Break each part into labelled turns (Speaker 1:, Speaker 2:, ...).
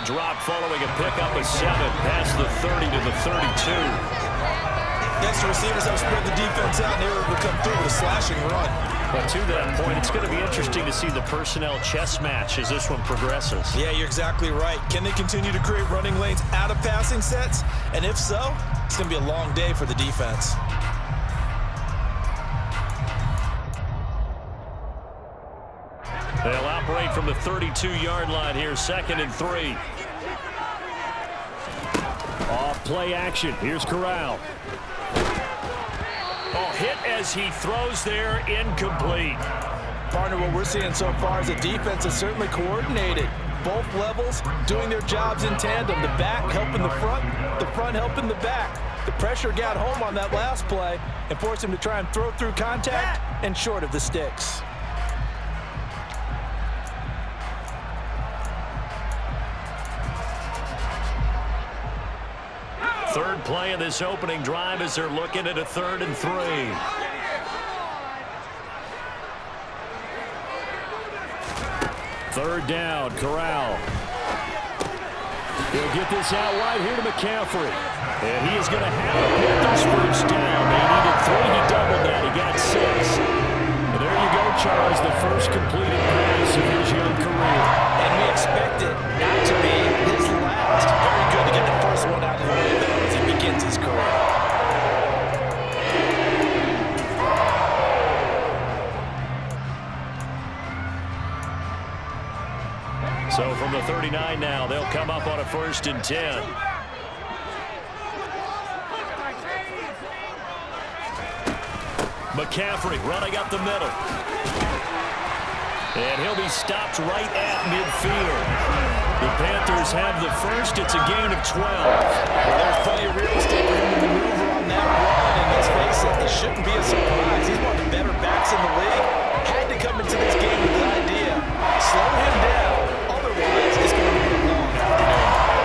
Speaker 1: drop following a pickup of 7 past the 30 to the 32.
Speaker 2: Next, receivers have spread the defense out, and they were able to come through with a slashing run.
Speaker 1: But to that point, it's going to be interesting to see the personnel chess match as this one progresses.
Speaker 2: Yeah, you're exactly right. Can they continue to create running lanes out of passing sets? And if so, it's going to be a long day for the defense.
Speaker 1: They'll operate from the 32-yard line here, 2nd and 3. Off play action. Here's Corral. Oh, hit as he throws there, incomplete.
Speaker 2: Partner, what we're seeing so far is the defense is certainly coordinated. Both levels doing their jobs in tandem. The back helping the front helping the back. The pressure got home on that last play and forced him to try and throw through contact and short of the sticks.
Speaker 1: Third play of this opening drive as they're looking at a 3rd and 3. Third down, Corral. He'll get this out wide here to McCaffrey. And he is going to have the Panthers first down. They needed 3. He doubled that. He got 6. And there you go, Charles, the first completed pass of his young career.
Speaker 2: And we expect it not to be his last. Very good to get the first one out of the way, though, as he begins his career.
Speaker 1: So from the 39 now, they'll come up on a 1st and 10. McCaffrey running up the middle. And he'll be stopped right at midfield. The Panthers have the first. It's a gain of 12.
Speaker 2: Well, there's plenty of real estate for him to maneuver on that run. And let's face it, it shouldn't be a surprise. He's one of the better backs in the league. Had to come into this game with an idea. Slow him down. Otherwise, it's going to be a long afternoon.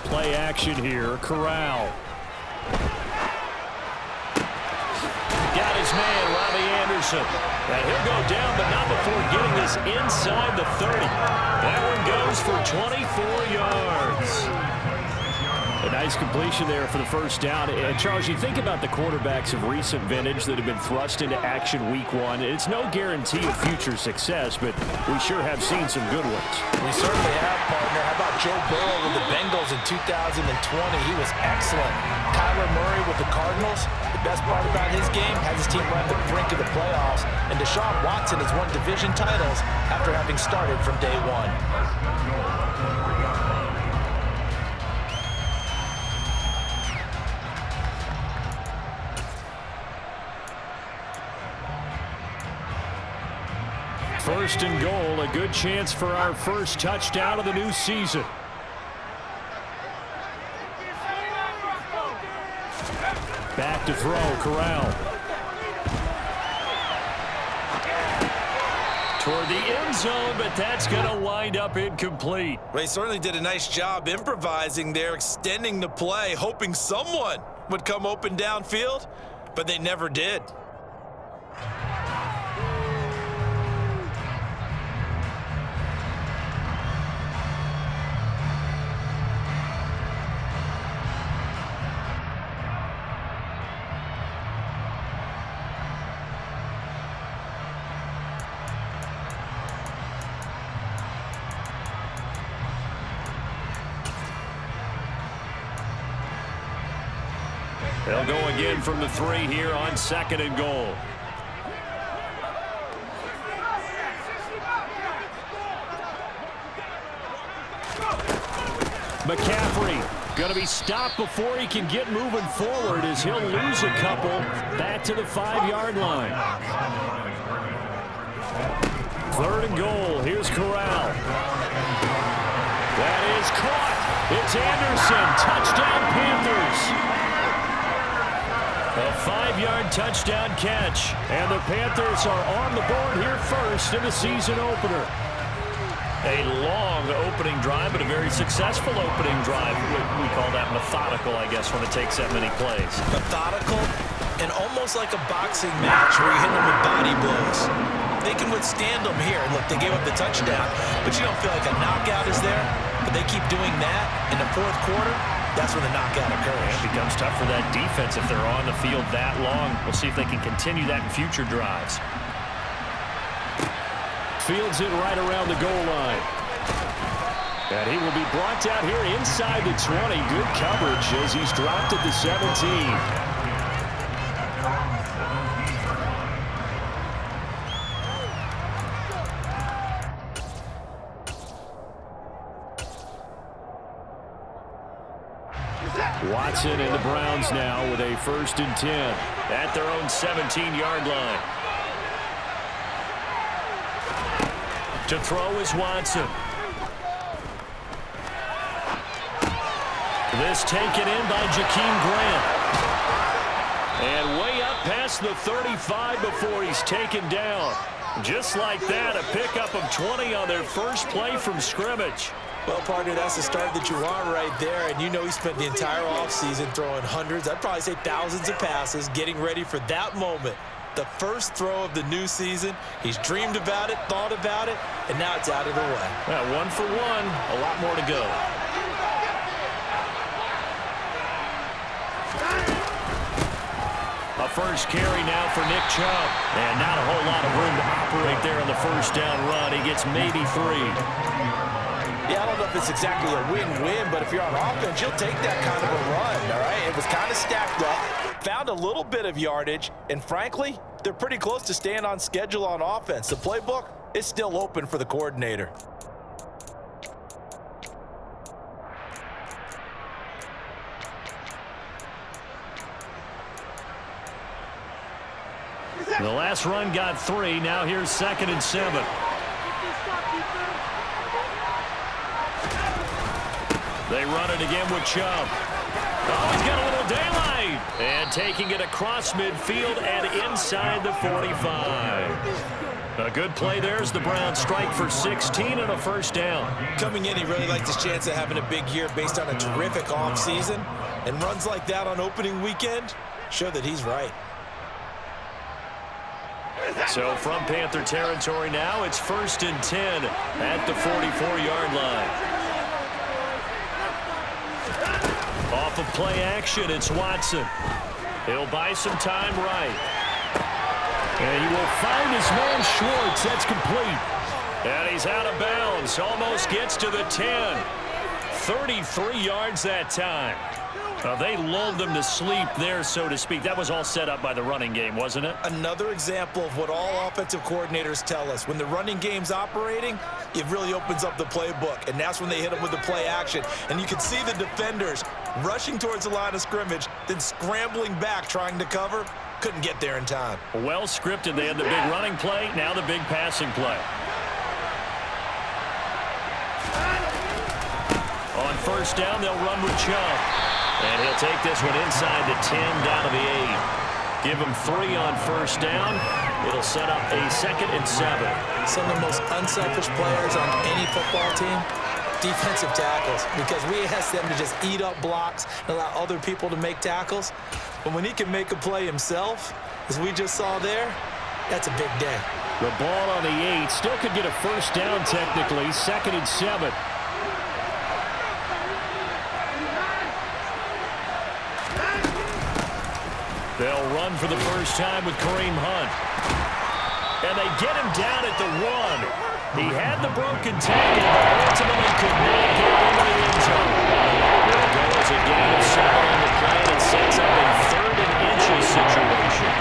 Speaker 1: Play action here, Corral. Got his man, Robbie Anderson. And he'll go down, but not before getting this inside the 30. That one goes for 24 yards. A nice completion there for the first down. And Charles, you think about the quarterbacks of recent vintage that have been thrust into action week 1. It's no guarantee of future success, but we sure have seen some good ones.
Speaker 2: We certainly have, partner. How about Joe Burrow with the Bengals in 2020? He was excellent. Kyler Murray with the Cardinals. The best part about his game has his team right on the brink of the playoffs. And Deshaun Watson has won division titles after having started from day 1.
Speaker 1: First and goal, a good chance for our first touchdown of the new season. Back to throw, Corral. Toward the end zone, but that's going to wind up incomplete.
Speaker 2: Well, he certainly did a nice job improvising there, extending the play, hoping someone would come open downfield, but they never did.
Speaker 1: They'll go again from the 3 here on 2nd and goal. McCaffrey going to be stopped before he can get moving forward as he'll lose a couple back to the 5-yard line. 3rd and goal. Here's Corral. That is caught. It's Anderson. Touchdown, Panthers. A 5-yard touchdown catch. And the Panthers are on the board here first. first in the season opener. A long opening drive, but a very successful opening drive. We call that methodical, I guess, when it takes that many plays.
Speaker 2: Methodical and almost like a boxing match where you hit them with body blows. They can withstand them here. Look, they gave up the touchdown, but you don't feel like a knockout is there. But they keep doing that in the fourth quarter. That's when the knockout occurs.
Speaker 1: It becomes tough for that defense if they're on the field that long. We'll see if they can continue that in future drives. Fields it right around the goal line. And he will be brought down here inside the 20. Good coverage as he's dropped at the 17. Watson and the Browns now with a 1st and 10 at their own 17-yard line. To throw is Watson. This taken in by Jakeem Grant. And way up past the 35 before he's taken down. Just like that, a pickup of 20 on their first play from scrimmage.
Speaker 2: Well, partner, that's the start that you want right there. And you know he spent the entire offseason throwing hundreds, I'd probably say thousands of passes, getting ready for that moment. The first throw of the new season. He's dreamed about it, thought about it, and now it's out of the way.
Speaker 1: Well, 1 for 1, a lot more to go. A first carry now for Nick Chubb. And not a whole lot of room to operate there on the first down run. He gets maybe 3.
Speaker 2: Yeah, I don't know if it's exactly a win-win, but if you're on offense, you'll take that kind of a run, all right? It was kind of stacked up, found a little bit of yardage, and frankly, they're pretty close to staying on schedule on offense. The playbook is still open for the coordinator.
Speaker 1: The last run got 3. Now here's 2nd and 7. They run it again with Chubb. Oh, he's got a little daylight. And taking it across midfield and inside the 45. A good play there as the Browns strike for 16 and a first down.
Speaker 2: Coming in, he really liked his chance of having a big year based on a terrific offseason. And runs like that on opening weekend show that he's right.
Speaker 1: So from Panther territory now, it's 1st and 10 at the 44-yard line. Off of play action, it's Watson. He'll buy some time right. And he will find his man Schwartz. That's complete. And he's out of bounds. Almost gets to the 10. 33 yards that time. They lulled them to sleep there, so to speak. That was all set up by the running game, wasn't it?
Speaker 2: Another example of what all offensive coordinators tell us. When the running game's operating, it really opens up the playbook, and that's when they hit them with the play action. And you can see the defenders rushing towards the line of scrimmage, then scrambling back trying to cover. Couldn't get there in time.
Speaker 1: Well scripted. They had the big running play, now the big passing play. On first down, they'll run with Chubb. And he'll take this one inside the 10, down to the 8. Give him 3 on first down. It'll set up a 2nd and 7.
Speaker 2: Some of the most unselfish players on any football team, defensive tackles, because we ask them to just eat up blocks and allow other people to make tackles. But when he can make a play himself, as we just saw there, that's a big day.
Speaker 1: The ball on the 8 still could get a first down technically, 2nd and 7. They'll run for the first time with Kareem Hunt. And they get him down at the 1. He had the broken tackle, but ultimately could not get into the end zone. There goes a gain of 7 on the play, and it sets up a 3rd and inches situation.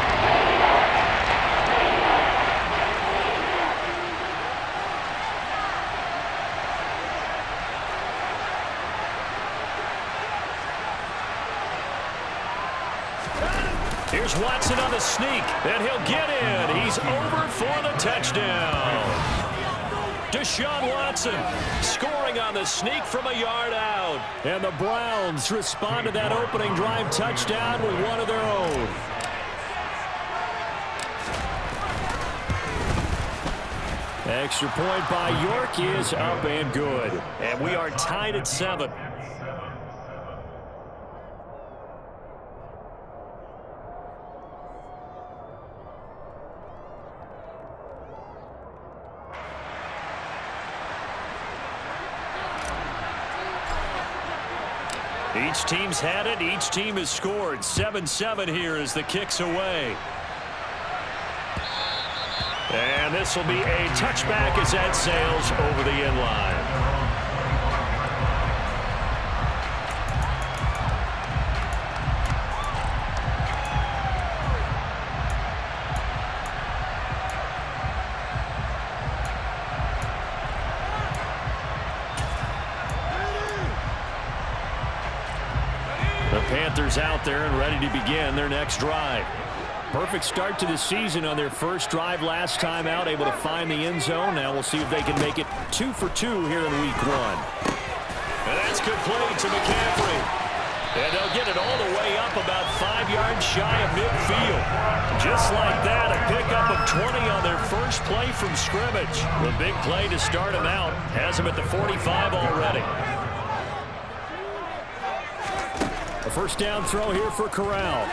Speaker 1: Here's Watson on the sneak, and he'll get in. He's over for the touchdown. Deshaun Watson scoring on the sneak from a yard out. And the Browns respond to that opening drive touchdown with one of their own. Extra point by York is up and good. And we are tied at 7. Each team's had it. Each team has scored. 7-7 here as the kick's away. And this will be a touchback as that sails over the end line. The Panthers out there and ready to begin their next drive. Perfect start to the season on their first drive last time out, able to find the end zone. Now we'll see if they can make it 2 for 2 here in week 1. And that's complete to McCaffrey. And they'll get it all the way up about 5 yards shy of midfield. Just like that, a pickup of 20 on their first play from scrimmage. The big play to start them out has them at the 45 already. A first down throw here for Corral.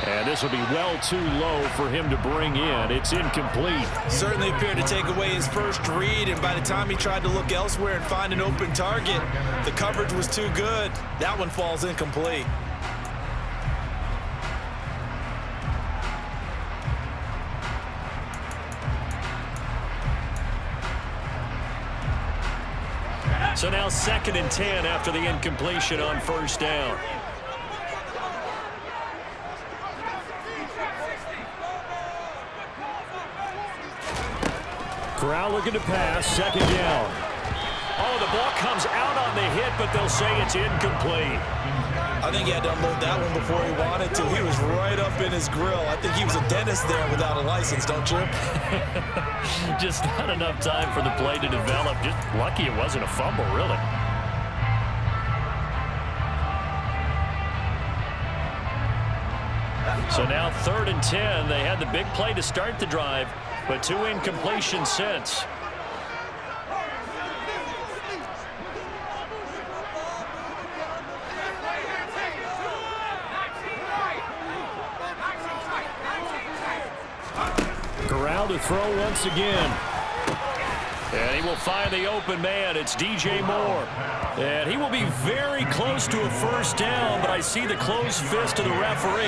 Speaker 1: And this will be well too low for him to bring in. It's incomplete.
Speaker 2: Certainly appeared to take away his first read, and by the time he tried to look elsewhere and find an open target, the coverage was too good. That one falls incomplete.
Speaker 1: So now 2nd and 10 after the incompletion on first down. Corral looking to pass, 2nd down. Oh, the ball comes out on the hit, but they'll say it's incomplete.
Speaker 2: I think he had to unload that one before he wanted to. He was right up in his grill. I think he was a dentist there without a license, don't you?
Speaker 1: Just not enough time for the play to develop. Just lucky it wasn't a fumble, really. So now 3rd and 10. They had the big play to start the drive, but 2 incompletions since. Corral to throw once again. And he will find the open man. It's DJ Moore. And he will be very close to a first down, but I see the closed fist of the referee,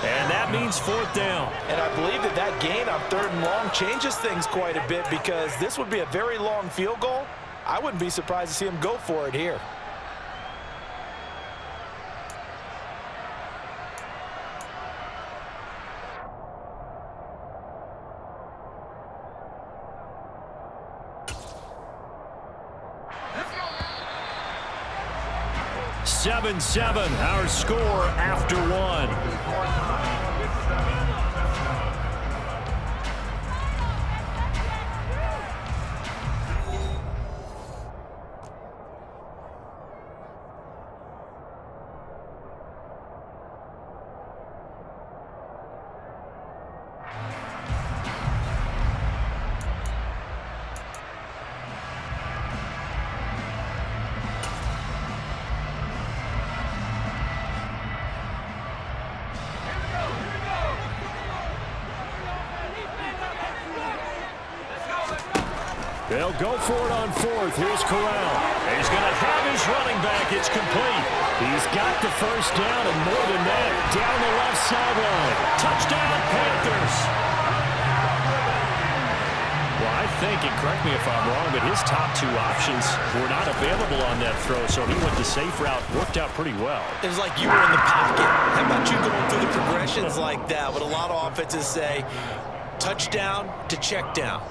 Speaker 1: and that means 4th down.
Speaker 2: And I believe that gain on 3rd and long changes things quite a bit, because this would be a very long field goal. I wouldn't be surprised to see him go for it here.
Speaker 1: Seven, our score after 1. They'll go for it on 4th. Here's Corral. He's going to have his running back. It's complete. He's got the first down, and more than that, down the left sideline. Touchdown, Panthers. Well, I think, and correct me if I'm wrong, but his top 2 options were not available on that throw, so he went the safe route. Worked out pretty well.
Speaker 2: It was like you were in the pocket. How about you going through the progressions like that? What a lot of offenses say, touchdown to check down.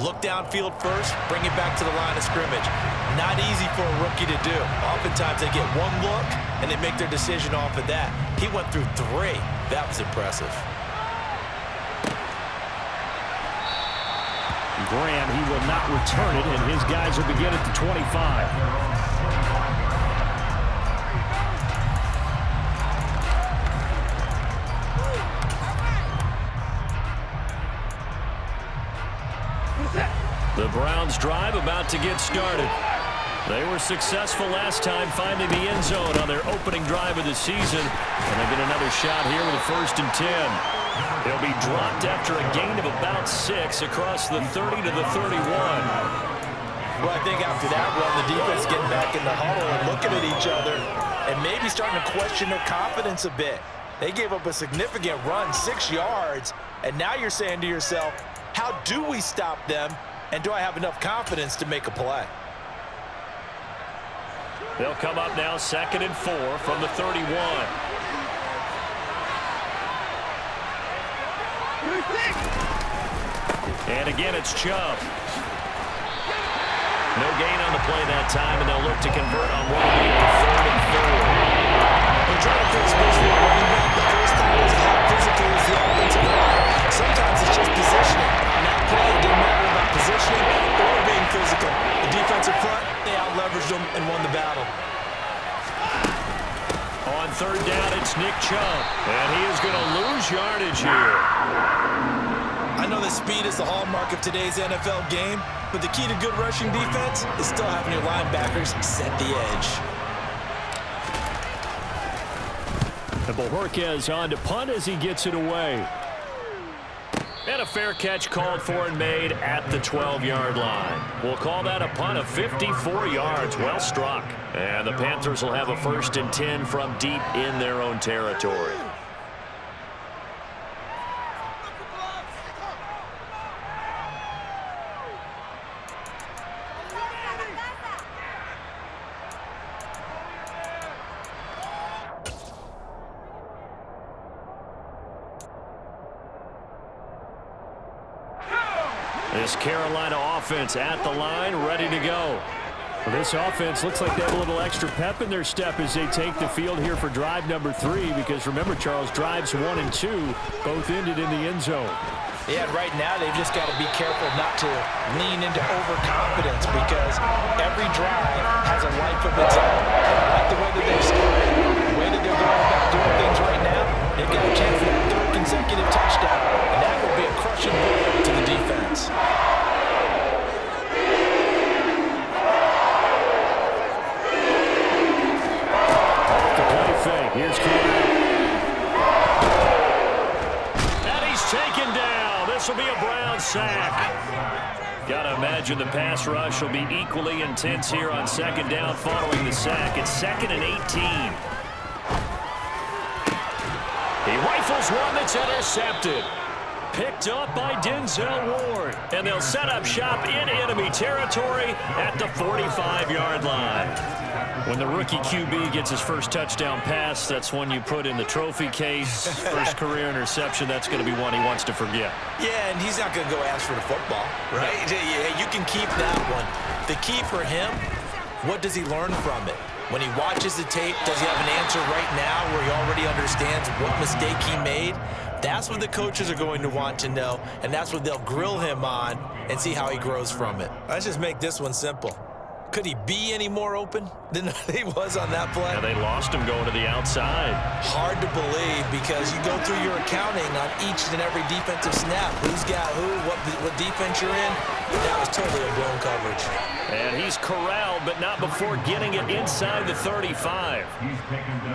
Speaker 2: Look downfield first, bring it back to the line of scrimmage. Not easy for a rookie to do. Oftentimes they get one look and they make their decision off of that. He went through 3. That was impressive.
Speaker 1: Graham, he will not return it, and his guys will begin at the 25. The Browns' drive about to get started. They were successful last time finding the end zone on their opening drive of the season, and they get another shot here with a 1st and 10. They'll be dropped after a gain of about 6 across the 30 to the 31.
Speaker 2: Well, I think after that run, the defense getting back in the huddle and looking at each other and maybe starting to question their confidence a bit. They gave up a significant run, 6 yards, and now you're saying to yourself, how do we stop them, and do I have enough confidence to make a play?
Speaker 1: They'll come up now 2nd and 4 from the 31. And again, it's Chubb. No gain on the play that time, and they'll look to convert on one of the 3rd and 4.
Speaker 2: We're trying to fix this one running back. The first thought is how physical is the offensive line. Sometimes it's just positioning. On that play, it didn't matter about positioning or being physical. The defensive front, they out-leveraged them and won the battle.
Speaker 1: On 3rd down, it's Nick Chubb, and he is going to lose yardage here.
Speaker 2: I know that speed is the hallmark of today's NFL game, but the key to good rushing defense is still having your linebackers set the edge.
Speaker 1: And Bojorquez on to punt as he gets it away. And a fair catch called for and made at the 12-yard line. We'll call that a punt of 54 yards. Well struck. And the Panthers will have a 1st and 10 from deep in their own territory. This Carolina offense at the line, ready to go. Well, this offense looks like they have a little extra pep in their step as they take the field here for drive number 3, because remember, Charles, drives 1 and 2 both ended in the end zone.
Speaker 2: Yeah, right now they've just got to be careful not to lean into overconfidence, because every drive has a life of its own. I like the way that they've started, the way that they're going about doing things right now. They've got a chance for a 3rd consecutive touchdown, and that will be a crushing blow to the defense.
Speaker 1: Here's Corral. And he's taken down. This will be a Brown sack. Gotta imagine the pass rush will be equally intense here on 2nd down following the sack. It's 2nd and 18. He rifles one that's intercepted. Picked up by Denzel Ward. And they'll set up shop in enemy territory at the 45-yard line. When the rookie QB gets his first touchdown pass, that's one you put in the trophy case. First career interception, that's going to be one he wants to forget.
Speaker 2: Yeah, and he's not going to go ask for the football, right? Yeah, you can keep that one. The key for him, what does he learn from it? When he watches the tape, does he have an answer right now where he already understands what mistake he made? That's what the coaches are going to want to know, and that's what they'll grill him on and see how he grows from it. Let's just make this one simple. Could he be any more open than he was on that play?
Speaker 1: Yeah, they lost him going to the outside.
Speaker 2: Hard to believe, because you go through your accounting on each and every defensive snap. Who's got who, what defense you're in. That was totally a blown coverage.
Speaker 1: And he's corralled, but not before getting it inside the 35.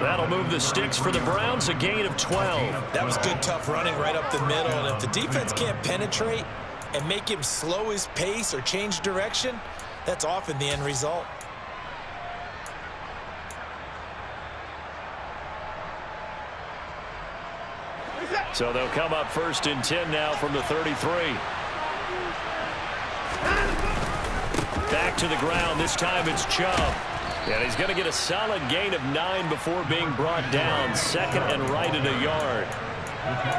Speaker 1: That'll move the sticks for the Browns, a gain of 12.
Speaker 2: That was good, tough running right up the middle. And if the defense can't penetrate and make him slow his pace or change direction, that's often the end result.
Speaker 1: So they'll come up 1st and 10 now from the 33. Back to the ground. This time it's Chubb. And he's going to get a solid gain of 9 before being brought down. 2nd and right at a yard.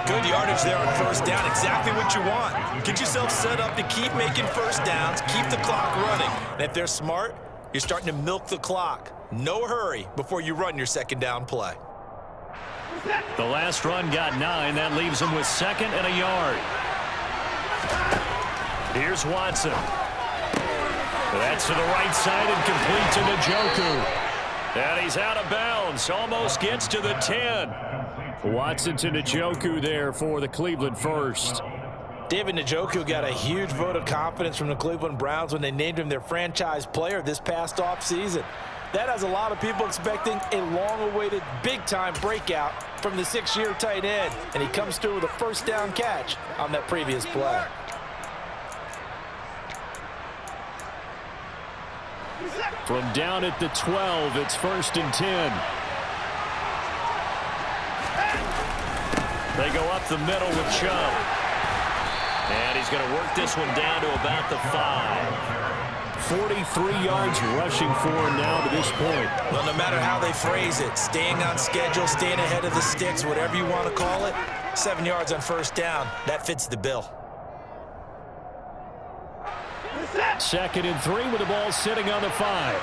Speaker 2: Good yardage there on 1st down. Exactly what you want. Get yourself set up to keep making 1st downs, keep the clock running. And if they're smart, you're starting to milk the clock. No hurry before you run your 2nd down play.
Speaker 1: The last run got 9. That leaves him with 2nd and a yard. Here's Watson. That's to the right side and complete to Njoku. And he's out of bounds. Almost gets to the 10. Watson to Njoku there for the Cleveland first.
Speaker 2: David Njoku got a huge vote of confidence from the Cleveland Browns when they named him their franchise player this past offseason. That has a lot of people expecting a long-awaited, big-time breakout from the 6-year tight end, and he comes through with a first down catch on that previous play.
Speaker 1: From down at the 12, it's 1st and 10. They go up the middle with Chubb. And he's going to work this one down to about the 5. 43 yards rushing for him now to this point.
Speaker 2: Well, no matter how they phrase it, staying on schedule, staying ahead of the sticks, whatever you want to call it, 7 yards on first down, that fits the bill.
Speaker 1: 2nd and 3 with the ball sitting on the 5.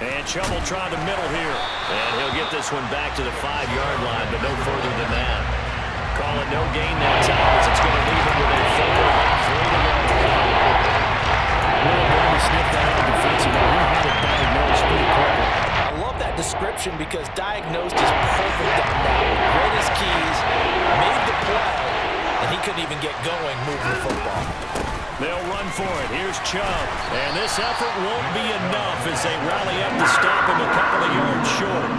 Speaker 1: And Chubb will try the middle here. And he'll get this one back to the 5-yard line, but no further than that. Call it no gain that time as it's going to leave him with a 3 to go. Well, going to sniff that out defensively. He had it diagnosed pretty quickly.
Speaker 2: I love that description because diagnosed is perfect on that. Read his keys, made the play, and he couldn't even get going moving the football.
Speaker 1: They'll run for it. Here's Chubb. And this effort won't be enough as they rally up to stop him a couple of yards short.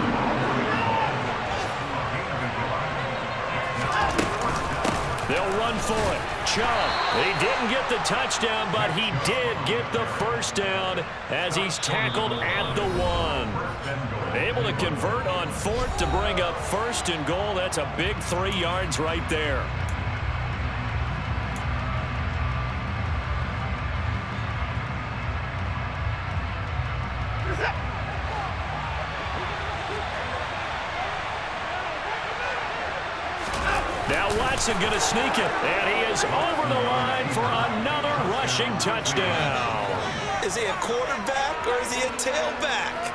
Speaker 1: They'll run for it. Chubb. He didn't get the touchdown, but he did get the first down as he's tackled at the 1. Able to convert on 4th to bring up 1st and goal. That's a big 3 yards right there. Now Watson going to sneak it, and he is over the line for another rushing touchdown.
Speaker 2: Is he a quarterback or is he a tailback?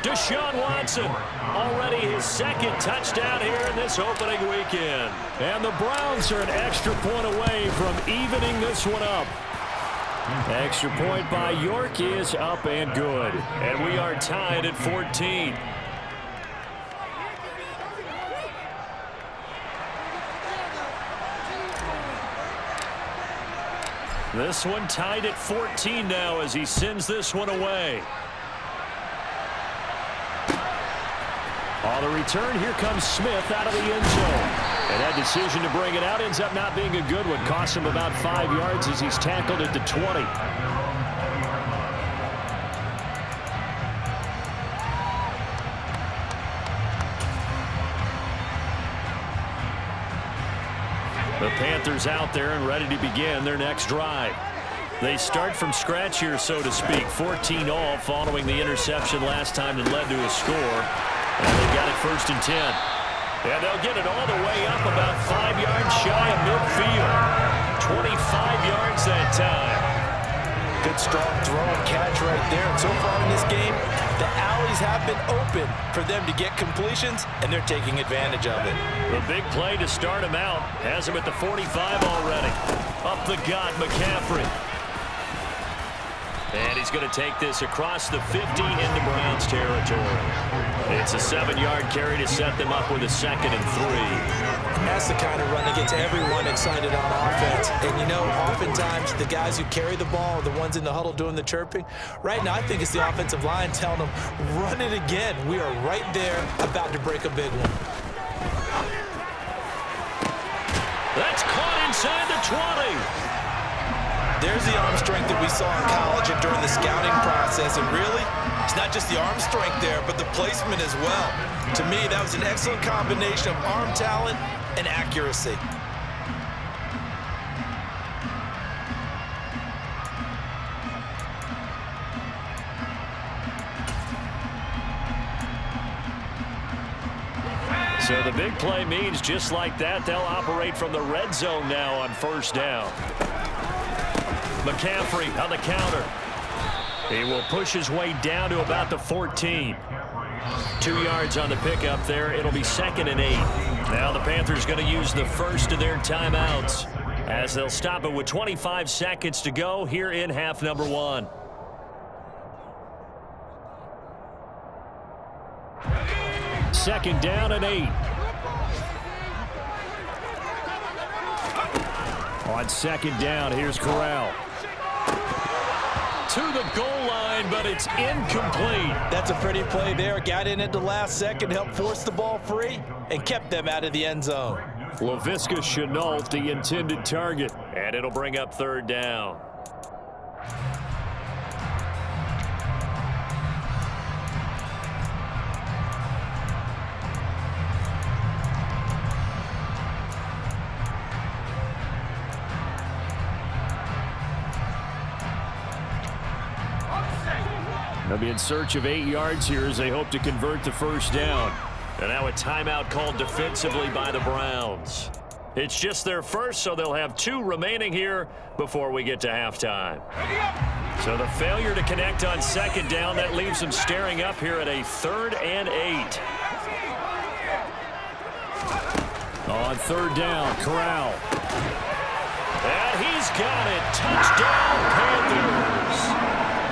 Speaker 1: Deshaun Watson, already his 2nd touchdown here in this opening weekend. And the Browns are an extra point away from evening this one up. Extra point by York is up and good. And we are tied at 14. This one tied at 14 now as he sends this one away. On the return, here comes Smith out of the end zone. And that decision to bring it out ends up not being a good one. Costs him about 5 yards as he's tackled at the 20. The Panthers out there and ready to begin their next drive. They start from scratch here, so to speak. 14 all following the interception last time that led to a score. And they got it 1st and 10. And they'll get it all the way up about 5 yards shy of midfield. 25 yards that time.
Speaker 2: Good strong throw and catch right there. And so far in this game, the alleys have been open for them to get completions, and they're taking advantage of it.
Speaker 1: The big play to start him out has him at the 45 already. Up the gut, McCaffrey. And he's going to take this across the 50 into Browns territory. It's a 7-yard carry to set them up with a 2nd and 3.
Speaker 2: That's the kind of run that gets everyone excited on offense. And, you know, oftentimes the guys who carry the ball are the ones in the huddle doing the chirping. Right now, I think it's the offensive line telling them, run it again. We are right there about to break a big one.
Speaker 1: That's caught inside the 20.
Speaker 2: There's the arm strength that we saw in college and during the scouting process. And really, it's not just the arm strength there, but the placement as well. To me, that was an excellent combination of arm talent and accuracy.
Speaker 1: So the big play means just like that, they'll operate from the red zone now on 1st down. McCaffrey on the counter. He will push his way down to about the 14. 2 yards on the pickup there. It'll be 2nd and 8. Now the Panthers going to use the first of their timeouts as they'll stop it with 25 seconds to go here in half number 1. Second down and 8. On second down, here's Corral. To the goal line, but it's incomplete.
Speaker 2: That's a pretty play there. Got in at the last second, helped force the ball free, and kept them out of the end zone.
Speaker 1: Laviska Shenault, the intended target. And it'll bring up third down. They'll be in search of 8 yards here as they hope to convert the first down. And now a timeout called defensively by the Browns. It's just their first, so they'll have 2 remaining here before we get to halftime. So the failure to connect on second down, that leaves them staring up here at a 3rd and 8. On third down, Corral. And he's got it. Touchdown, Panthers.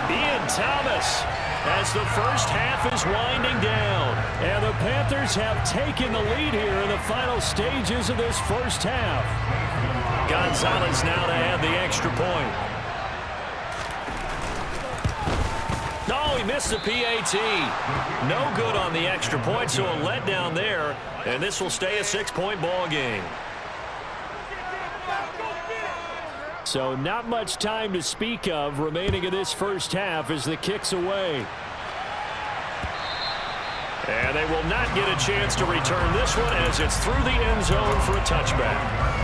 Speaker 1: Ian Thomas as the first half is winding down. And the Panthers have taken the lead here in the final stages of this first half. Gonzalez now to add the extra point. No, he missed the PAT. No good on the extra point, so a letdown there. And this will stay a 6-point ball game. So not much time to speak of remaining in this first half as the kick's away. And they will not get a chance to return this one as it's through the end zone for a touchback.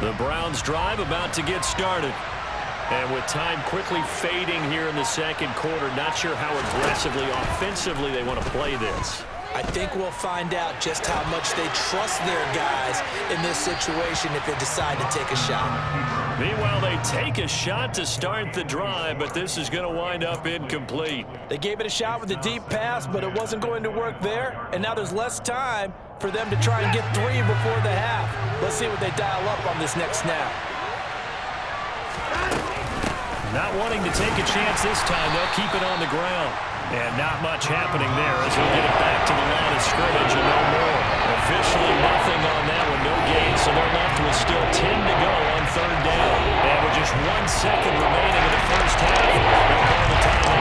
Speaker 1: The Browns drive about to get started. And with time quickly fading here in the second quarter, not sure how aggressively, offensively they want to play this.
Speaker 2: I think we'll find out just how much they trust their guys in this situation if they decide to take a shot.
Speaker 1: Meanwhile, they take a shot to start the drive, but this is going to wind up incomplete.
Speaker 2: They gave it a shot with a deep pass, but it wasn't going to work there. And now there's less time for them to try and get 3 before the half. Let's see what they dial up on this next snap.
Speaker 1: Not wanting to take a chance this time, they'll keep it on the ground. And not much happening there as we get it back to the line of scrimmage and no more. Officially nothing on that one, no gain, so they're left with still 10 to go on third down. And with just 1 second remaining in the first half, they'll call the timeout.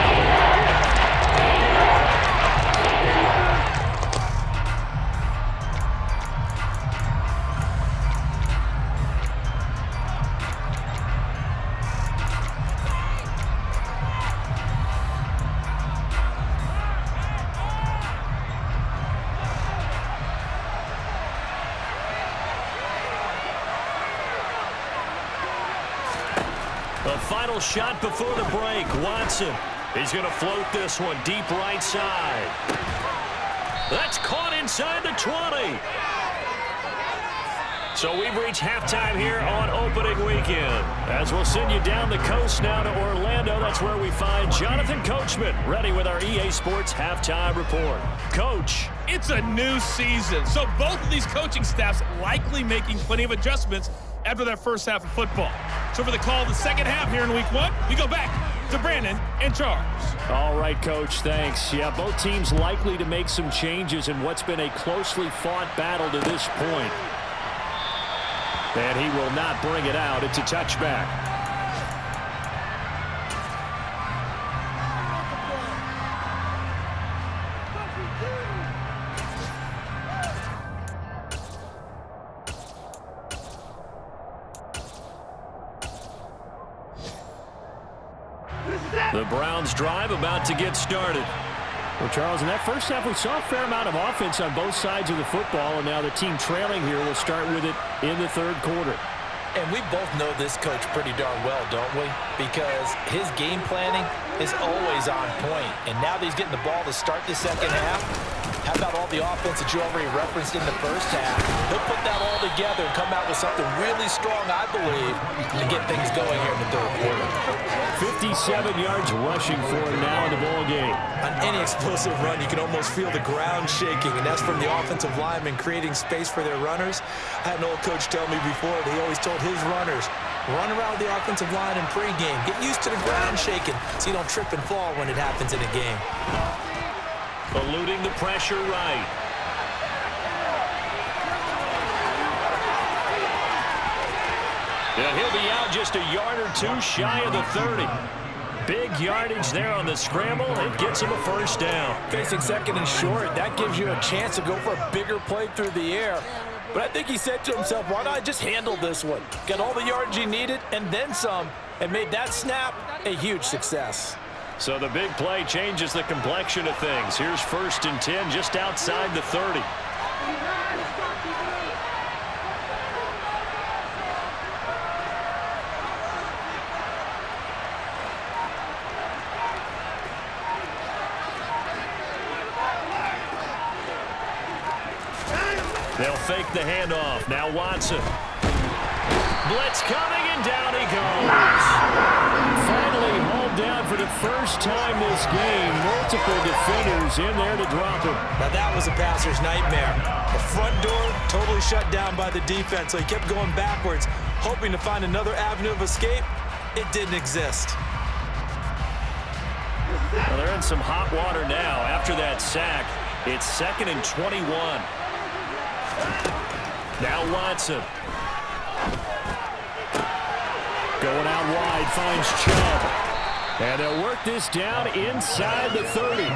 Speaker 1: The final shot before the break. Watson. He's going to float this one deep right side. That's caught inside the 20. So we've reached halftime here on opening weekend. As we'll send you down the coast now to Orlando. That's where we find Jonathan Coachman ready with our EA Sports halftime report. Coach.
Speaker 3: It's a new season, so both of these coaching staffs likely making plenty of adjustments after that first half of football. So for the call of the second half here in week 1, we go back to Brandon and Charles.
Speaker 1: All right, Coach, thanks. Yeah, both teams likely to make some changes in what's been a closely fought battle to this point. And he will not bring it out. It's a touchback. The Browns drive about to get started. Well, Charles, in that first half, we saw a fair amount of offense on both sides of the football, and now the team trailing here will start with it in the third quarter.
Speaker 2: And we both know this coach pretty darn well, don't we? Because his game planning is always on point. And now that he's getting the ball to start the second half, How about all the offense that you already referenced in the first half? He'll put that all together and come out with something really strong, I believe, to get things going here in the third quarter.
Speaker 1: 57 yards rushing for him now in the ball game.
Speaker 2: On any explosive run, you can almost feel the ground shaking, and that's from the offensive linemen creating space for their runners. I had an old coach tell me before that he always told his runners, run around the offensive line in pregame. Get used to the ground shaking so you don't trip and fall when it happens in a game.
Speaker 1: Eluding the pressure right. And he'll be out just a yard or two shy of the 30. Big yardage there on the scramble. It gets him a first down.
Speaker 2: Facing second and short, that gives you a chance to go for a bigger play through the air. But I think he said to himself, why not I just handle this one? Got all the yards he needed and then some, and made that snap a huge success.
Speaker 1: So the big play changes the complexion of things. Here's 1st and 10 just outside the 30. They'll fake the handoff. Now Watson. Blitz coming, and down he goes. Finally hauled down for the first time this game. Multiple defenders in there to drop him.
Speaker 2: Now that was a passer's nightmare. The front door totally shut down by the defense, so he kept going backwards, hoping to find another avenue of escape. It didn't exist.
Speaker 1: Well, they're in some hot water now. After that sack, it's 2nd and 21. Now Watson. Going out wide, finds Chubb. And they'll work this down inside the 30.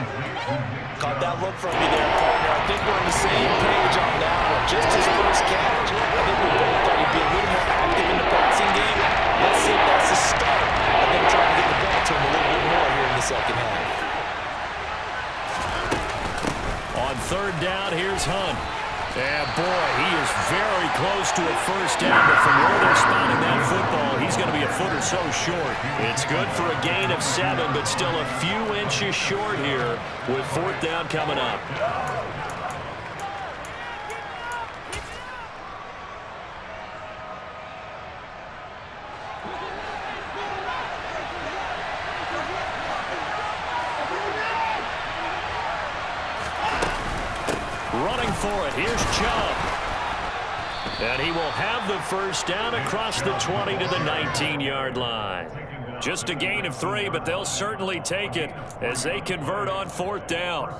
Speaker 2: Caught that look from me there, partner. I think we're on the same page on that one. Just his first catch. I think we both thought he'd be a little more active in the passing game. Let's see if that's the start of them trying to get the ball to him a little bit more here in the second half.
Speaker 1: On 3rd down, here's Hunt. And boy, he is very close to a first down, but from where they're spotting that football, he's going to be a foot or so short. It's good for a gain of 7, but still a few inches short here with 4th down coming up. Running for it. Here's Chubb. And he will have the first down across the 20 to the 19-yard line. Just a gain of 3, but they'll certainly take it as they convert on 4th down.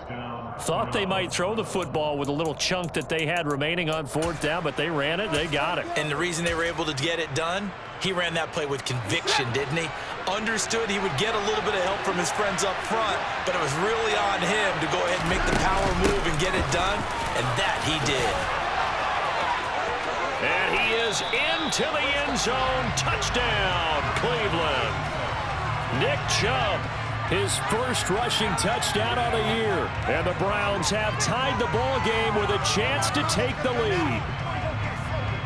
Speaker 1: Thought they might throw the football with a little chunk that they had remaining on 4th down, but they ran it, they got it.
Speaker 2: And the reason they were able to get it done, he ran that play with conviction, didn't he? Understood he would get a little bit of help from his friends up front, but it was really on him to go ahead and make the power move and get it done, and that he did.
Speaker 1: And he is into the end zone. Touchdown, Cleveland. Nick Chubb, his first rushing touchdown of the year. And the Browns have tied the ball game with a chance to take the lead.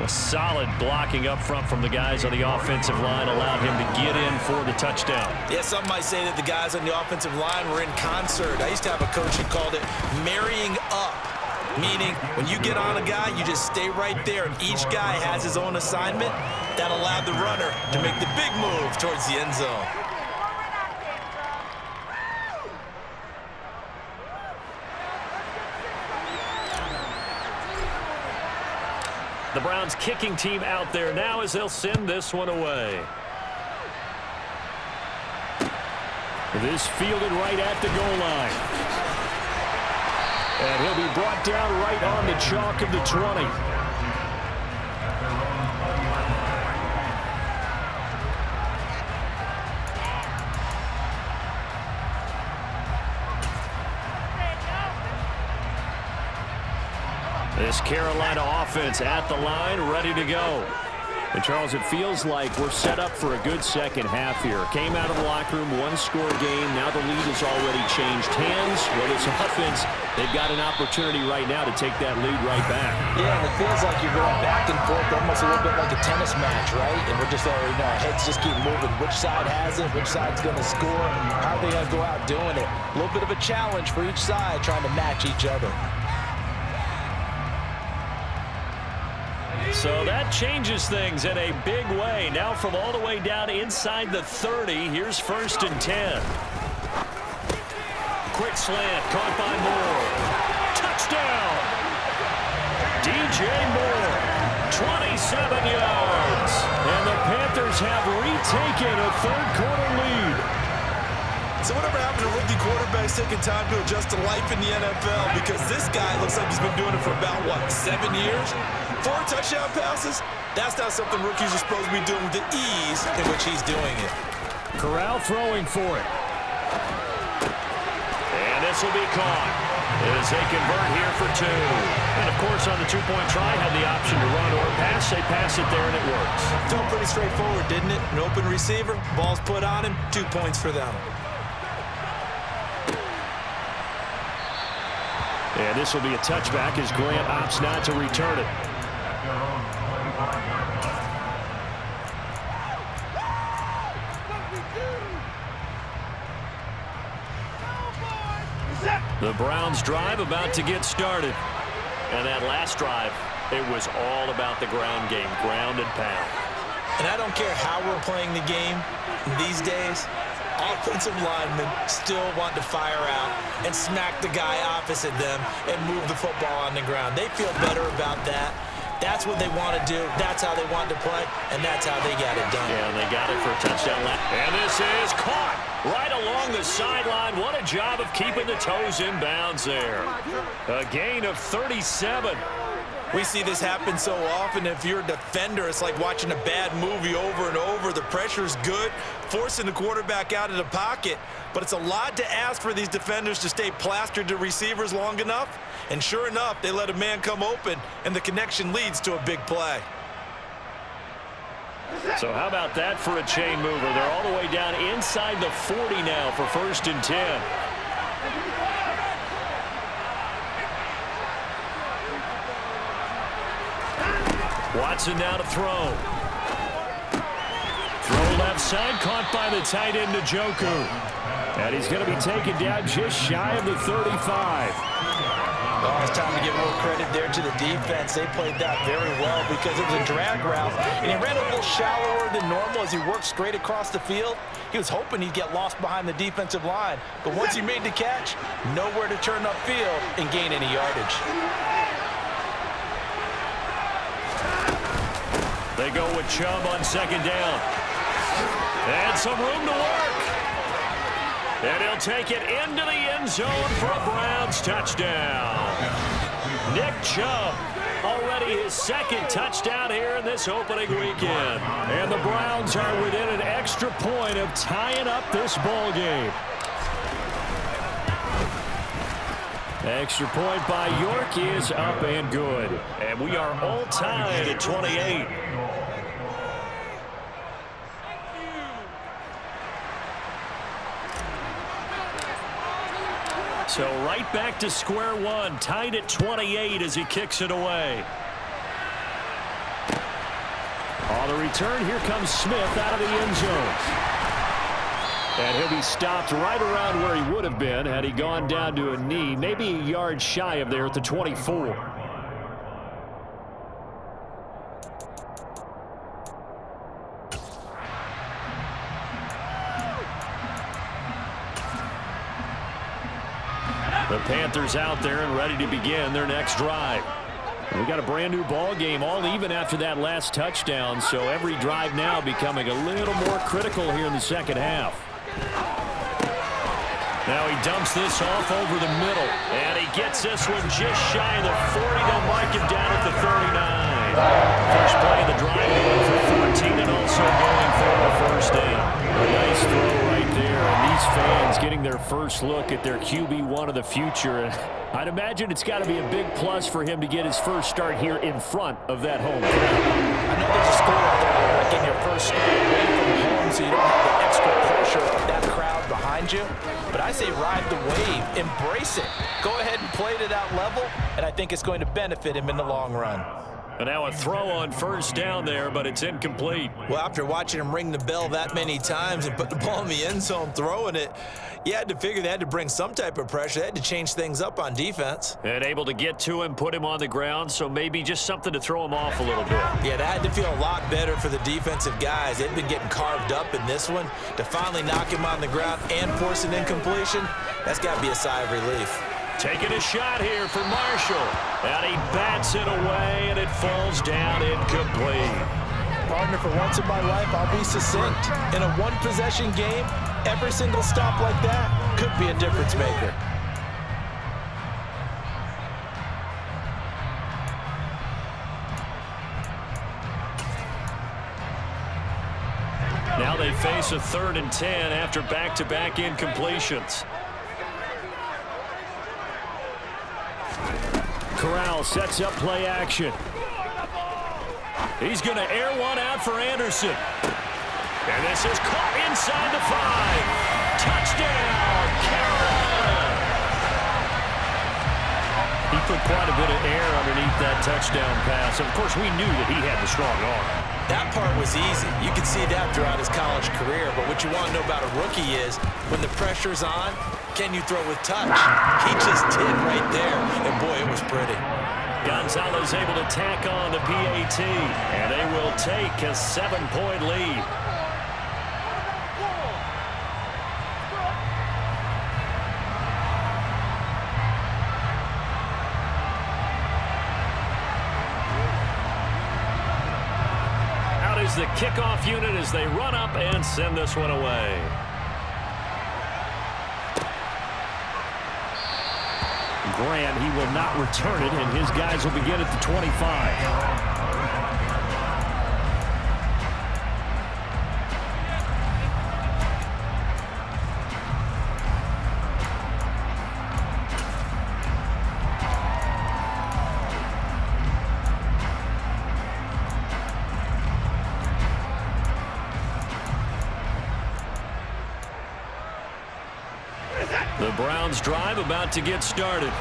Speaker 1: A solid blocking up front from the guys on the offensive line allowed him to get in for the touchdown.
Speaker 2: Yeah, some might say that the guys on the offensive line were in concert. I used to have a coach who called it marrying up, meaning when you get on a guy, you just stay right there, and each guy has his own assignment. That allowed the runner to make the big move towards the end zone.
Speaker 1: The Browns kicking team out there now as they'll send this one away. This fielded right at the goal line. And he'll be brought down right on the chalk of the 20. This Carolina offense at the line, ready to go. And, Charles, it feels like we're set up for a good second half here. Came out of the locker room, one-score game. Now the lead has already changed hands. Well, it's offense. They've got an opportunity right now to take that lead right back.
Speaker 2: Yeah, and it feels like you're going back and forth almost a little bit like a tennis match, right? And we're just already know our heads just keep moving. Which side has it? Which side's going to score? How are they going to go out doing it? A little bit of a challenge for each side trying to match each other.
Speaker 1: So that changes things in a big way. Now from all the way down inside the 30, here's 1st and 10. Quick slant, caught by Moore. Touchdown! DJ Moore, 27 yards. And the Panthers have retaken a third-quarter lead.
Speaker 4: So whatever happened to rookie quarterbacks taking time to adjust to life in the NFL? Because this guy looks like he's been doing it for about, what, 7 years? 4 touchdown passes? That's not something rookies are supposed to be doing with the ease in which he's doing it.
Speaker 1: Corral throwing for it. And this will be caught as they convert here for 2. And, of course, on the two-point try, had the option to run or pass. They pass it there, and it works.
Speaker 4: Felt pretty straightforward, didn't it? An open receiver, ball's put on him, 2 points for them.
Speaker 1: And this will be a touchback as Grant opts not to return it. The Browns drive about to get started. And that last drive, it was all about the ground game, ground and pound.
Speaker 4: And I don't care how we're playing the game these days, offensive linemen still want to fire out and smack the guy opposite them and move the football on the ground. They feel better about that. That's what they want to do. That's how they want to play, and that's how they got it done.
Speaker 1: Yeah, and they got it for a touchdown. And this is caught right along the sideline. What a job of keeping the toes in bounds there. A gain of 37.
Speaker 4: We see this happen so often. If you're a defender, it's like watching a bad movie over and over. The pressure's good, forcing the quarterback out of the pocket. But it's a lot to ask for these defenders to stay plastered to receivers long enough. And sure enough, they let a man come open, and the connection leads to a big play.
Speaker 1: So how about that for a chain mover? They're all the way down inside the 40 now for 1st and 10. Watson now to throw. Throw left side, caught by the tight end Njoku. And he's going to be taken down just shy of the 35.
Speaker 2: Oh, it's time to give a little credit there to the defense. They played that very well because it was a drag route, and he ran a little shallower than normal as he worked straight across the field. He was hoping he'd get lost behind the defensive line, but once he made the catch, nowhere to turn upfield and gain any yardage.
Speaker 1: They go with Chubb on 2nd down. And some room to work. And he'll take it into the end zone for a Browns touchdown. Nick Chubb, already his 2nd touchdown here in this opening weekend. And the Browns are within an extra point of tying up this ball game. Extra point by York is up and good. And we are all tied at 28. So right back to square one, tied at 28 as he kicks it away. On the return, here comes Smith out of the end zone. And he'll be stopped right around where he would have been had he gone down to a knee, maybe a yard shy of there at the 24. The Panthers out there and ready to begin their next drive. We got a brand new ball game, all even after that last touchdown, so every drive now becoming a little more critical here in the second half. Now he dumps this off over the middle, and he gets this one just shy of the 40. They'll mark him down at the 39. First play of the drive going for 14 and also going for a first down. A nice throw right there, and these fans getting their first look at their QB1 of the future. I'd imagine it's got to be a big plus for him to get his first start here in front of that home crowd.
Speaker 2: I know there's a school out there like getting your first start away from home so you don't have the extra pressure of that crowd behind you. But I say ride the wave, embrace it. Go ahead and play to that level, and I think it's going to benefit him in the long run.
Speaker 1: And now a throw on first down there, but it's incomplete.
Speaker 4: Well, after watching him ring the bell that many times and put the ball in the end zone throwing it, you had to figure they had to bring some type of pressure. They had to change things up on defense.
Speaker 1: And able to get to him, put him on the ground, so maybe just something to throw him off a little bit.
Speaker 4: Yeah, that had to feel a lot better for the defensive guys. They've been getting carved up in this one. To finally knock him on the ground and force an incompletion, that's got to be a sigh of relief.
Speaker 1: Taking a shot here for Marshall. And he bats it away, and it falls down incomplete.
Speaker 2: Partner, for once in my life, I'll be succinct. In a one-possession game, every single stop like that could be a difference maker.
Speaker 1: Now they face a 3rd and 10 after back-to-back incompletions. Corral sets up play action. He's going to air one out for Anderson. And this is caught inside the 5. Touchdown, Carolina! He put quite a bit of air underneath that touchdown pass. Of course, we knew that he had the strong arm.
Speaker 4: That part was easy. You could see that throughout his college career. But what you want to know about a rookie is when the pressure's on, can you throw with touch? He just did right there. And, boy, it was pretty.
Speaker 1: Gonzalez able to tack on the PAT. And they will take a 7-point lead. The kickoff unit as they run up and send this one away. Grant, he will not return it, and his guys will begin at the 25. The Browns drive about to get started.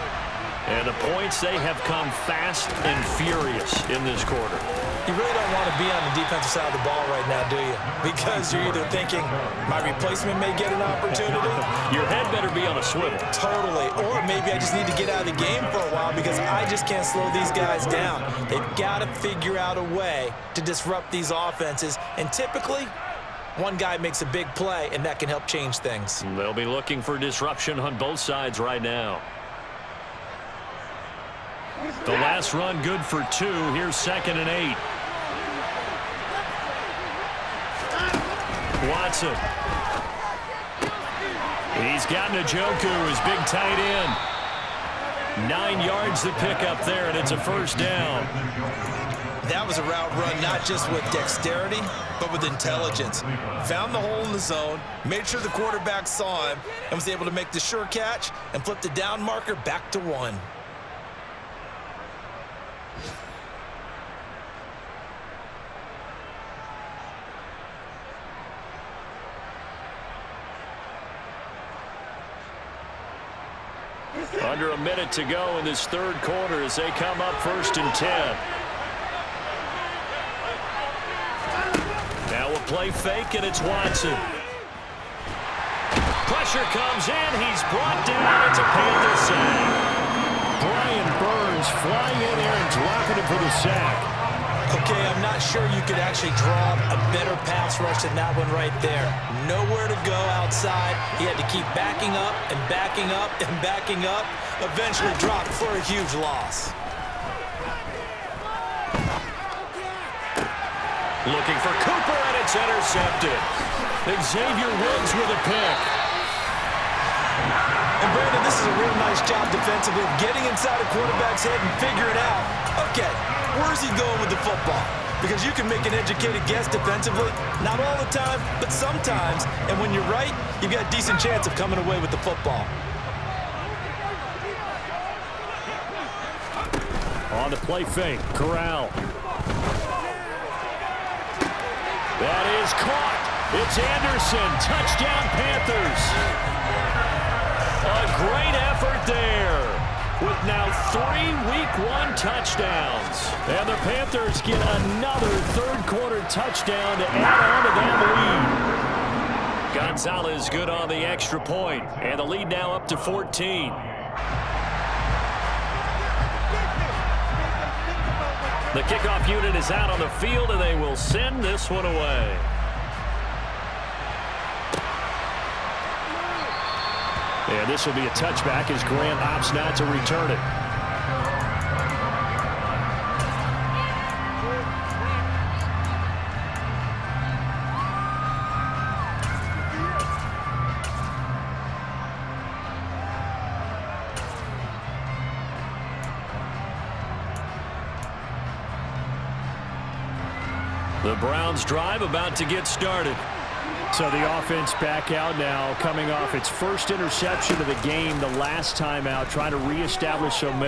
Speaker 1: And the points, they have come fast and furious in this quarter.
Speaker 4: You really don't want to be on the defensive side of the ball right now, do you? Because you're either thinking, my replacement may get an opportunity.
Speaker 1: Your head better be on a swivel.
Speaker 4: Totally. Or maybe I just need to get out of the game for a while because I just can't slow these guys down. They've got to figure out a way to disrupt these offenses. And typically, one guy makes a big play, and that can help change things.
Speaker 1: They'll be looking for disruption on both sides right now. The last run good for 2. Here's 2nd and 8. Watson. He's got Njoku, his big tight end. 9 yards to pick up there, and it's a first down.
Speaker 4: That was a route run not just with dexterity, but with intelligence. Found the hole in the zone, made sure the quarterback saw him, and was able to make the sure catch and flip the down marker back to 1.
Speaker 1: Under a minute to go in this 3rd quarter as they come up 1st and 10. Now a play fake, and it's Watson. Pressure comes in. He's brought down. It's a Panther sack. Brian Burns flying in there and dropping him for the sack.
Speaker 4: Okay, I'm not sure you could actually draw a better pass rush than that one right there. Nowhere to go outside. He had to keep backing up and backing up and backing up. Eventually dropped for a huge loss.
Speaker 1: Looking for Cooper, and it's intercepted. Xavier Woods with a pick.
Speaker 4: And Brandon, this is a real nice job defensively of getting inside a quarterback's head and figuring out, okay, where's he going with the football? Because you can make an educated guess defensively, not all the time, but sometimes. And when you're right, you've got a decent chance of coming away with the football.
Speaker 1: On the play fake, Corral. That is caught. It's Anderson. Touchdown, Panthers. A great effort there with now 3 Week 1 touchdowns. And the Panthers get another third-quarter touchdown to add on to that lead. Gonzalez good on the extra point, and the lead now up to 14. The kickoff unit is out on the field, and they will send this one away. And this will be a touchback as Grant opts not to return it. The Browns drive about to get started. So the offense back out now, coming off its first interception of the game the last time out, trying to reestablish some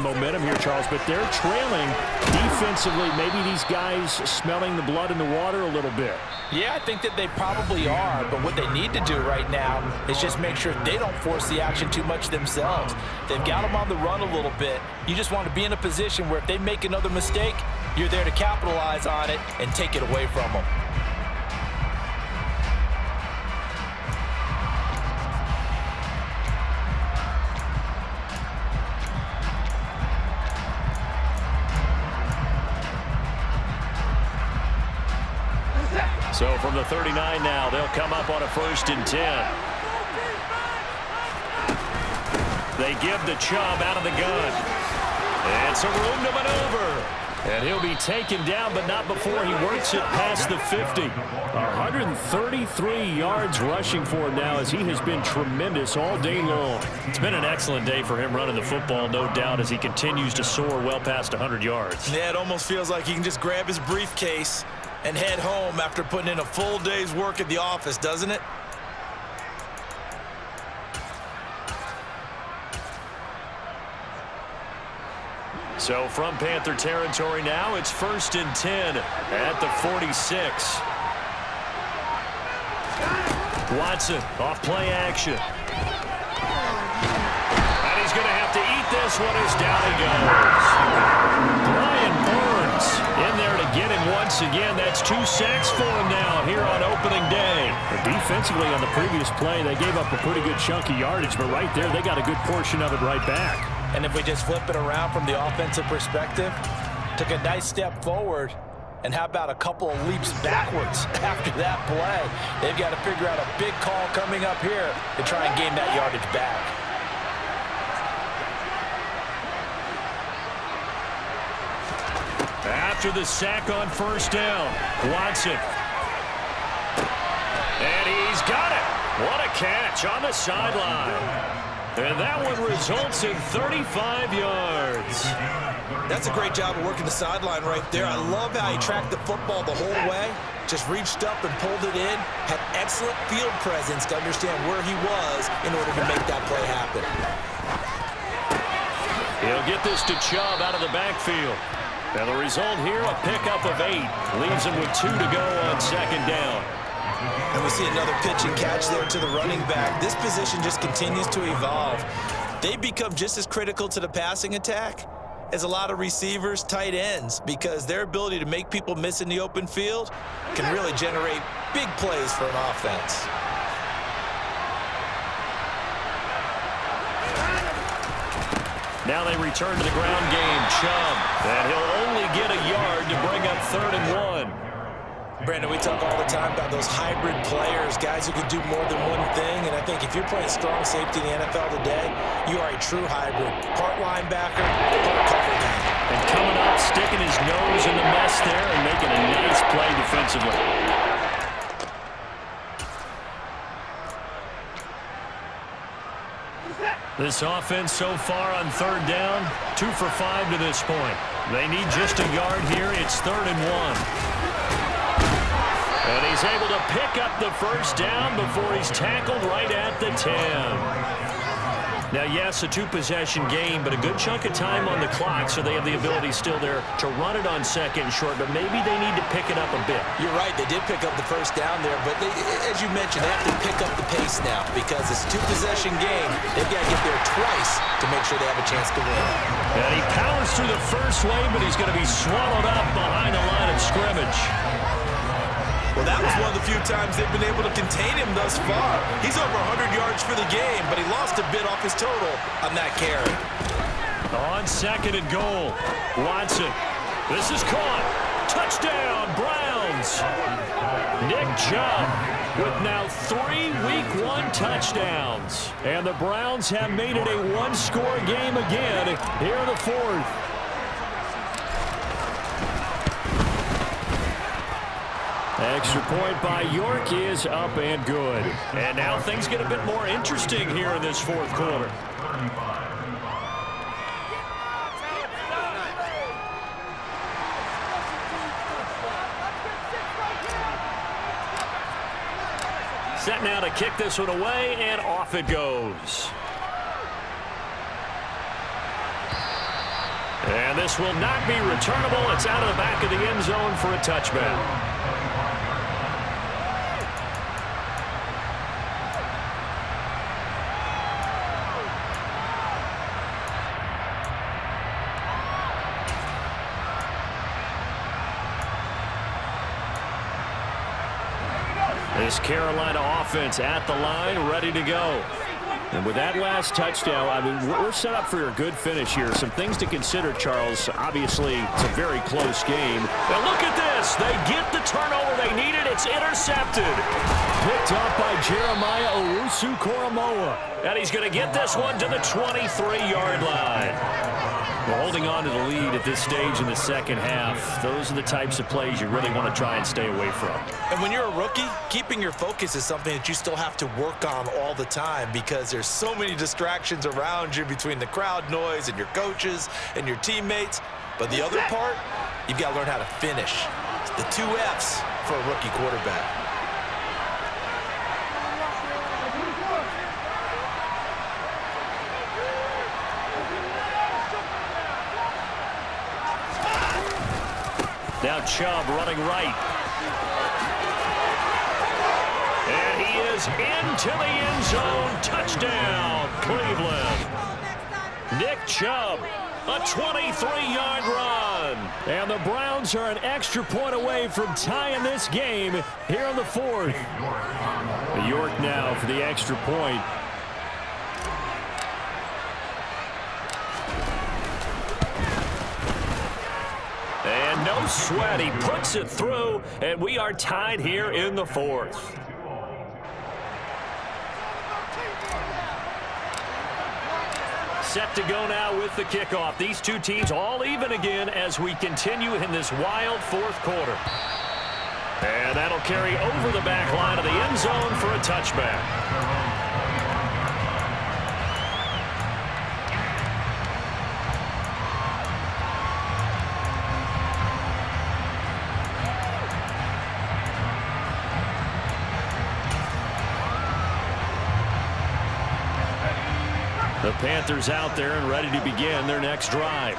Speaker 1: momentum here, Charles. But they're trailing defensively. Maybe these guys smelling the blood in the water a little bit.
Speaker 2: Yeah, I think that they probably are. But what they need to do right now is just make sure they don't force the action too much themselves. They've got them on the run a little bit. You just want to be in a position where if they make another mistake, you're there to capitalize on it and take it away from them.
Speaker 1: So from the 39 now, they'll come up on a 1st and 10. They give the Chubb out of the gun. And some room to maneuver. And he'll be taken down, but not before he works it past the 50. 133 yards rushing for him now as he has been tremendous all day long. It's been an excellent day for him running the football, no doubt, as he continues to soar well past 100 yards.
Speaker 4: Yeah, it almost feels like he can just grab his briefcase and head home after putting in a full day's work at the office, doesn't it?
Speaker 1: So from Panther territory now, it's 1st and 10 at the 46. Watson off play action. And he's going to have to eat this one as down he goes. Brian Burns in there to get him once again. That's 2 sacks for him now here on opening day. But defensively on the previous play, they gave up a pretty good chunk of yardage, but right there they got a good portion of it right back.
Speaker 2: And if we just flip it around from the offensive perspective, took a nice step forward, and how about a couple of leaps backwards after that play? They've got to figure out a big call coming up here to try and gain that yardage back.
Speaker 1: After the sack on 1st down, Watson. And he's got it. What a catch on the sideline. And that one results in 35 yards.
Speaker 4: That's a great job of working the sideline right there. I love how he tracked the football the whole way, just reached up and pulled it in, had excellent field presence to understand where he was in order to make that play happen.
Speaker 1: He'll get this to Chubb out of the backfield. And the result here, a pickup of 8. Leaves him with 2 to go on 2nd down.
Speaker 4: And we see another pitch and catch there to the running back. This position just continues to evolve. They become just as critical to the passing attack as a lot of receivers, tight ends, because their ability to make people miss in the open field can really generate big plays for an offense.
Speaker 1: Now they return to the ground game. Chubb, and he'll only get a yard to bring up 3rd and 1.
Speaker 4: Brandon, we talk all the time about those hybrid players, guys who can do more than one thing, and I think if you're playing strong safety in the NFL today, you are a true hybrid. Part linebacker, part cover guy.
Speaker 1: And coming up, sticking his nose in the mess there and making a nice play defensively. This offense so far on 3rd down, 2 for 5 to this point. They need just a yard here. It's 3rd and 1. And he's able to pick up the 1st down before he's tackled right at the 10. Now, yes, a two-possession game, but a good chunk of time on the clock, so they have the ability still there to run it on second and short, but maybe they need to pick it up a bit.
Speaker 2: You're right. They did pick up the first down there, but as you mentioned, they have to pick up the pace now because it's a two-possession game. They've got to get there twice to make sure they have a chance to win.
Speaker 1: And he powers through the first wave, but he's going to be swallowed up behind the line of scrimmage.
Speaker 4: Well, that was one of the few times they've been able to contain him thus far. He's over 100 yards for the game, but he lost a bit off his total on that carry.
Speaker 1: On second and goal, Watson. This is caught. Touchdown, Browns. Nick Chubb with now 3 Week 1 touchdowns. And the Browns have made it a one-score game again here in the fourth. Extra point by York is up and good. And now things get a bit more interesting here in this fourth quarter. Set now to kick this one away, and off it goes. And this will not be returnable. It's out of the back of the end zone for a touchback. This Carolina offense at the line, ready to go. And with that last touchdown, I mean, we're set up for a good finish here. Some things to consider, Charles. Obviously, it's a very close game. Now look at this. They get the turnover they needed. It's intercepted. Picked up by Jeremiah Owusu-Koramoah. And he's going to get this one to the 23-yard line. Well, holding on to the lead at this stage in the second half, those are the types of plays you really want to try and stay away from.
Speaker 2: And when you're a rookie, keeping your focus is something that you still have to work on all the time because there's so many distractions around you between the crowd noise and your coaches and your teammates. But the other part, you've got to learn how to finish. It's the 2 F's for a rookie quarterback.
Speaker 1: Now Chubb running right. And he is into the end zone. Touchdown, Cleveland. Nick Chubb, a 23-yard run. And the Browns are an extra point away from tying this game here in the fourth. York now for the extra point. And no sweat, he puts it through, and we are tied here in the fourth. Set to go now with the kickoff. These two teams all even again as we continue in this wild fourth quarter. And that'll carry over the back line of the end zone for a touchback. The Panthers out there and ready to begin their next drive.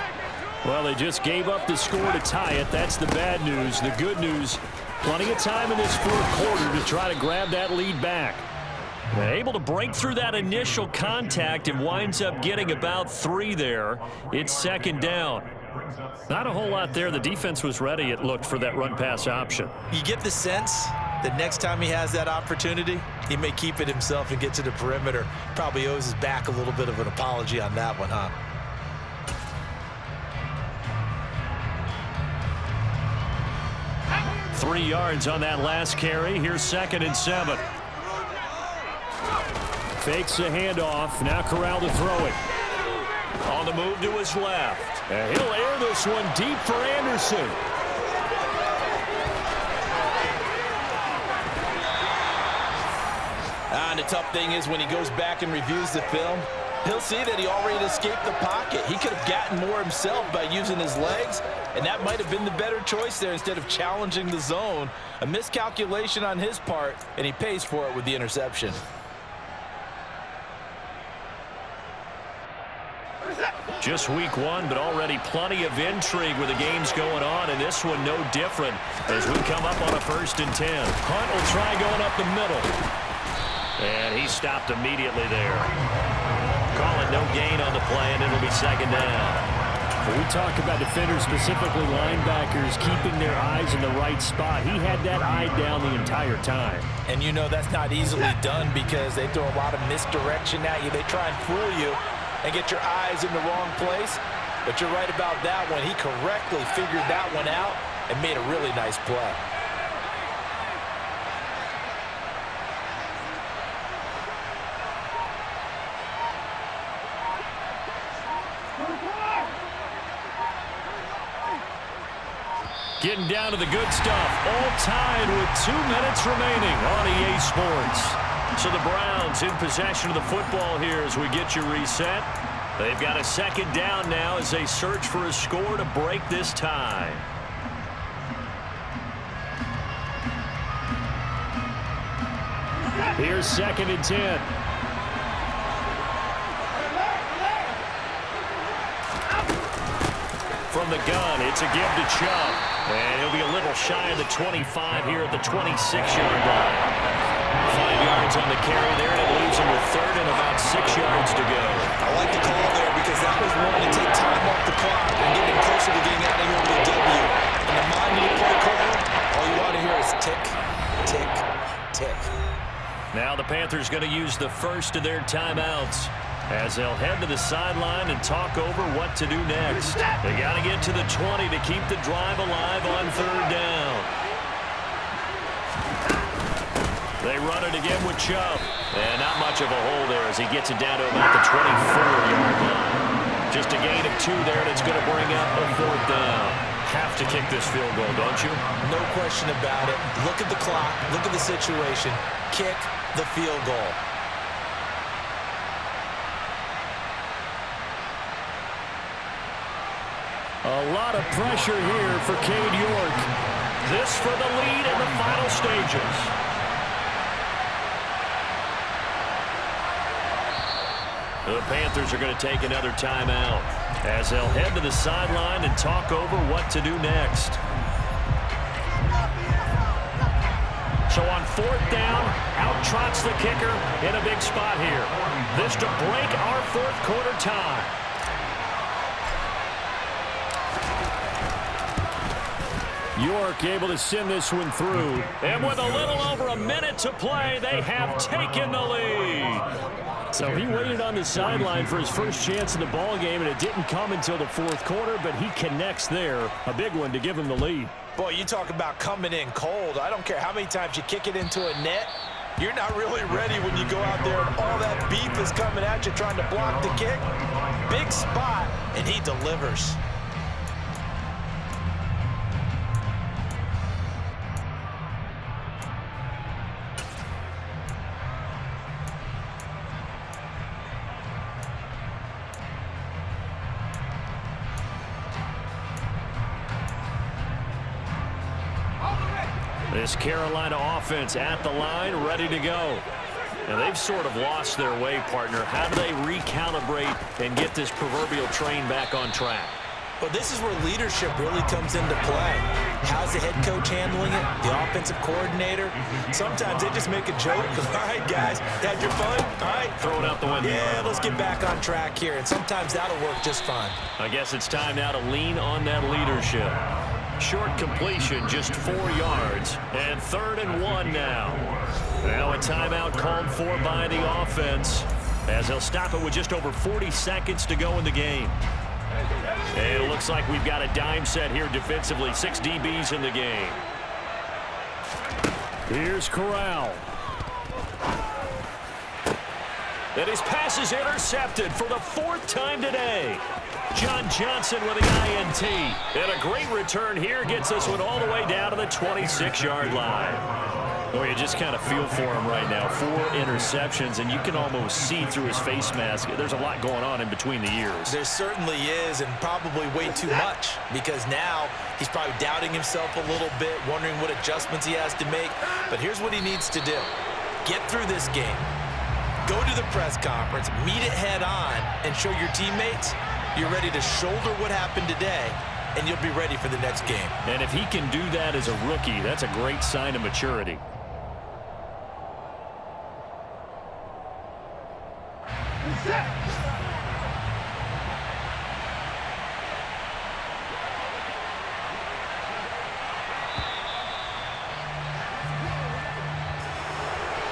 Speaker 1: Well, they just gave up the score to tie it. That's the bad news. The good news, plenty of time in this fourth quarter to try to grab that lead back. They're able to break through that initial contact and winds up getting about 3 there. It's second down. Not a whole lot there. The defense was ready, it looked, for that run-pass option.
Speaker 2: You get the sense that next time he has that opportunity, he may keep it himself and get to the perimeter. Probably owes his back a little bit of an apology on that one, huh?
Speaker 1: Three yards on that last carry. Here's second and 7. Fakes the handoff. Now Corral to throw it. On the move to his left. And he'll air this one deep for Anderson.
Speaker 2: And the tough thing is when he goes back and reviews the film, he'll see that he already escaped the pocket. He could have gotten more himself by using his legs, and that might have been the better choice there instead of challenging the zone. A miscalculation on his part, and he pays for it with the interception.
Speaker 1: Just week one, but already plenty of intrigue with the games going on, and this one no different as we come up on a 1st and 10. Hunt will try going up the middle. And he stopped immediately there. Calling no gain on the play, and it'll be 2nd down.
Speaker 5: When we talk about defenders, specifically linebackers, keeping their eyes in the right spot, he had that eye down the entire time.
Speaker 2: And you know that's not easily done because they throw a lot of misdirection at you. They try and fool you and get your eyes in the wrong place. But you're right about that one. He correctly figured that one out and made a really nice play.
Speaker 1: Getting down to the good stuff. All tied with 2 minutes remaining on EA Sports. So the Browns in possession of the football here as we get you reset. They've got a 2nd down now as they search for a score to break this tie.
Speaker 5: Here's 2nd and 10.
Speaker 1: From the gun, it's a give to Chubb. And he'll be a little shy of the 25 here at the 26-yard line. 5 yards on the carry there, and it leaves him with 3rd and about 6 yards to go.
Speaker 4: I like the call there because that was one to take time off the clock and get him closer to getting out of here with a W. In the mind of the play caller, all you want to hear is tick, tick, tick.
Speaker 1: Now the Panthers going to use the first of their timeouts as they'll head to the sideline and talk over what to do next. They got to get to the 20 to keep the drive alive on 3rd down. They run it again with Chubb. And not much of a hole there as he gets it down to about the 24-yard line. Just a gain of 2 there, and it's going to bring up a 4th down. Have to kick this field goal, don't you?
Speaker 2: No question about it. Look at the clock. Look at the situation. Kick the field goal.
Speaker 5: A lot of pressure here for Cade York.
Speaker 1: This for the lead in the final stages. The Panthers are going to take another timeout as they'll head to the sideline and talk over what to do next. So on 4th down, out trots the kicker in a big spot here. This to break our 4th quarter tie.
Speaker 5: York able to send this one through.
Speaker 1: And with a little over a minute to play, they have taken the lead.
Speaker 5: So he waited on the sideline for his first chance in the ball game, and it didn't come until the 4th quarter, but he connects there. A big one to give him the lead.
Speaker 2: Boy, you talk about coming in cold. I don't care how many times you kick it into a net. You're not really ready when you go out there and all that beef is coming at you trying to block the kick. Big spot, and he delivers.
Speaker 1: This Carolina offense at the line, ready to go. And they've sort of lost their way, partner. How do they recalibrate and get this proverbial train back on track?
Speaker 2: Well, this is where leadership really comes into play. How's the head coach handling it? The offensive coordinator? Sometimes they just make a joke. All right, guys, had your fun? All right.
Speaker 1: Throw it out the window.
Speaker 2: Yeah, let's get back on track here. And sometimes that'll work just fine.
Speaker 1: I guess it's time now to lean on that leadership. Short completion, just 4 yards. And 3rd and 1 now. Now a timeout called for by the offense as they'll stop it with just over 40 seconds to go in the game. And it looks like we've got a dime set here defensively. 6 DBs in the game.
Speaker 5: Here's Corral.
Speaker 1: And his pass is intercepted for the 4th time today. John Johnson with an INT. And a great return here gets this one all the way down to the 26-yard line. Boy, you just kind of feel for him right now. 4 interceptions, and you can almost see through his face mask. There's a lot going on in between the ears.
Speaker 2: There certainly is, and probably way too much, because now he's probably doubting himself a little bit, wondering what adjustments he has to make. But here's what he needs to do. Get through this game. Go to the press conference, meet it head on, and show your teammates
Speaker 4: You're ready to shoulder what happened today, and you'll be ready for the next game.
Speaker 5: And if he can do that as a rookie, that's a great sign of maturity.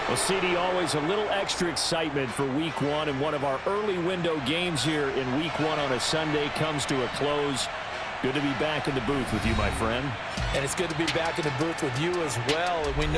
Speaker 5: Well, CD, always a little extra excitement for Week 1, and one of our early window games here in Week 1 on a Sunday comes to a close. Good to be back in the booth with you, my friend.
Speaker 2: And it's good to be back in the booth with you as well. And we know